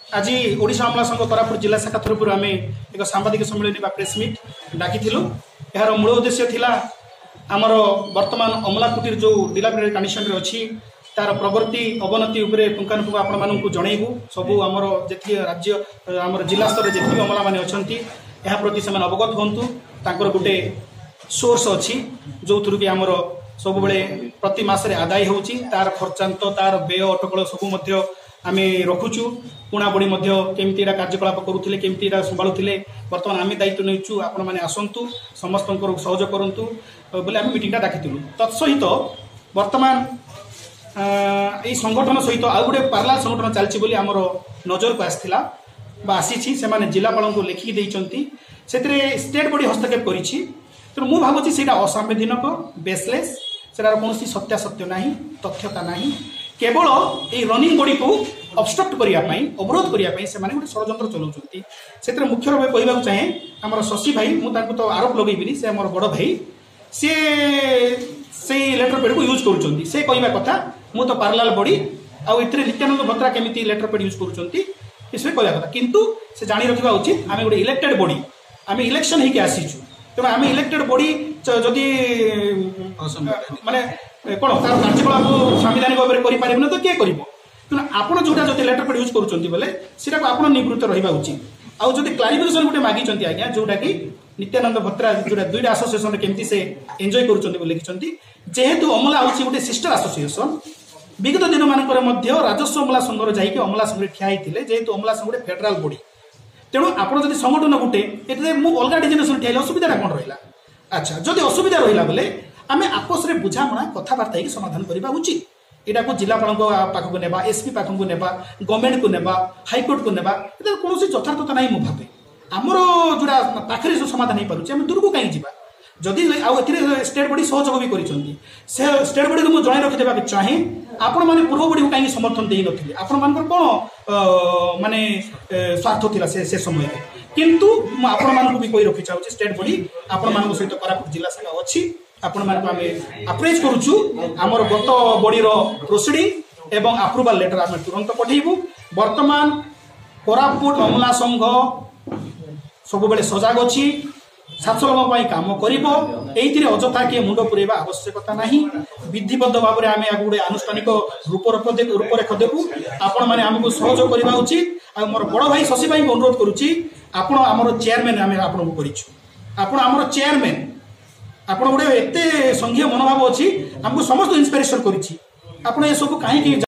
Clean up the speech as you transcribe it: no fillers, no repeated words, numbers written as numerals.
आज ओडिशा अमला संघ कोरापुट जिला शाखा तरफ आम एक सांबादिक सम्मेलन प्रेस मीट डाकी यार मूल उद्देश्य थिला आमर वर्तमान अमला कुटीर जो डिलापिडेटेड कंडीशन अच्छी तार प्रगति अवनति पुंखानुपुंख आपण मानू जनइबू सबू आमर जी राज्य आमर जिला स्तर जी अमला मैंने अच्छा प्रति से अवगत हूँ गोटे सोर्स अच्छी जो थ्रु कि आमर सब बेले प्रति मासरे आदाय होची तार खर्चांत तार व्यय अटकल सबू आम रखुचु पुणापुणी केमती कार्यकलाप करुले केमती संभालुले बर्तमान आम दायित्व नहींचु आपण मैंने आसतु समस्त सहयोग करूँ बोले आम मीटिंग डाकी तत्सहित बर्तमान यही संगठन सहित आउ गोटे पार्लार संगठन चलती आमर नजर को आसाला आसी से जिलापाल को लिखिकी देती से स्टेट बॉडी हस्तक्षेप करी तो मुझे भावुँ से असंवैधानिक बेसलेस से कौन सत्यासत्य ना तथ्यता ना केवल ये रनिंग बॉडी को अबस्ट्रक्ट करने अवरोध करने से गोटे षड्यंत्र चलाउछंती से मुख्य भाव कहवाक चाहे आमर शशि भाई मुझे तो आरोप लगेबी से आमर बड़ भाई सी से लेटर पेड को यूज करुँच से कहवा कथा मु तो पार्लार बॉडी आउ नित्यानंद भत्रा केमी लेटर पेड यूज करुँच कहवा कथा किंतु से जानी रखा उचित आम गोटे इलेक्टेड बॉडी आम इलेक्शन होकर आसीचु तेणु आम इलेक्टेड बॉडी जदि माने कौन तार कार्यकलाप संवैधानिक भाव में करें तो किए कर तेना आपड़ जोटा जो लेटर पेड यूज करुँच बोले सीटा आप निवृत्त रहा उचित आउ जब क्लारिफिकेशन गोटे मागी आज्ञा जोटा कि नित्यानंद भत्रा जोटा दुईटा आसोसिएसन केमती से एंजॉय करुँच जेहेतु अमला हूँ गोटे सिस्टर आसोसिएसन विगत दिन मानक राजस्व अमला संघर जाकि अमला संघ ठिया होते जेहेतु अमला संघ गोटे फेडराल बॉडी तेणु आपड़ जब संगठन गोटे अलग डिजिनेसन ठिया असुविधा कौन रहा अच्छा जदि असुविधा रहा बोले आम आपस में बुझाणा कथबार्ता समाधान करने उचित यहाँ को जिलापाल पाखक ने एसपी पाखक ने गवर्नमेंट को नेबा हाइकोर्ट को नेबा कौन यथार्थता ना मुझे भावे आमर जोड़ा पाखे जो समाधान हो पारे आम दूर को कहीं जावा जदि स्टेट बॉडी सहयोग भी कर स्टेट बॉडी को मुझे जन रखिदेवा चाहे आपण मैंने पूर्व बॉडी को कहीं समर्थन दे नी आपण मान कौन माने स्वार्थ थिला से समय किंतु आपण मान भी कही रखी चाहूँ स्टेट बॉडी आपण मान सहित कोरापुट जिला शाखा अच्छी आपण मान आम अप्रोच करुचु आमर गत बॉडी प्रोसीडिंग एवं अप्रूवाल लेटर आम तुरंत पठेबू वर्तमान कोरापुट अमला संघ सब बेले सजग अच्छी सातशोलोक काम कर अजथा किए मुंड पुरेवा आवश्यकता ना विधिबद्ध भाव में आम गोटे आनुष्ठानिक रूपरेख देवु आपण मैंने आमको सहयोग करवा उचित आ मोर बड़ भाई शशि भाई को अनुरोध करुच्ची आपण आमर चेयरमैन आम आपन को आपण आमर चेयरमैन आप गोटे एत संघीय मनोभाव अच्छी आमको समस्त इन्स्पिरेसन कर सब कहीं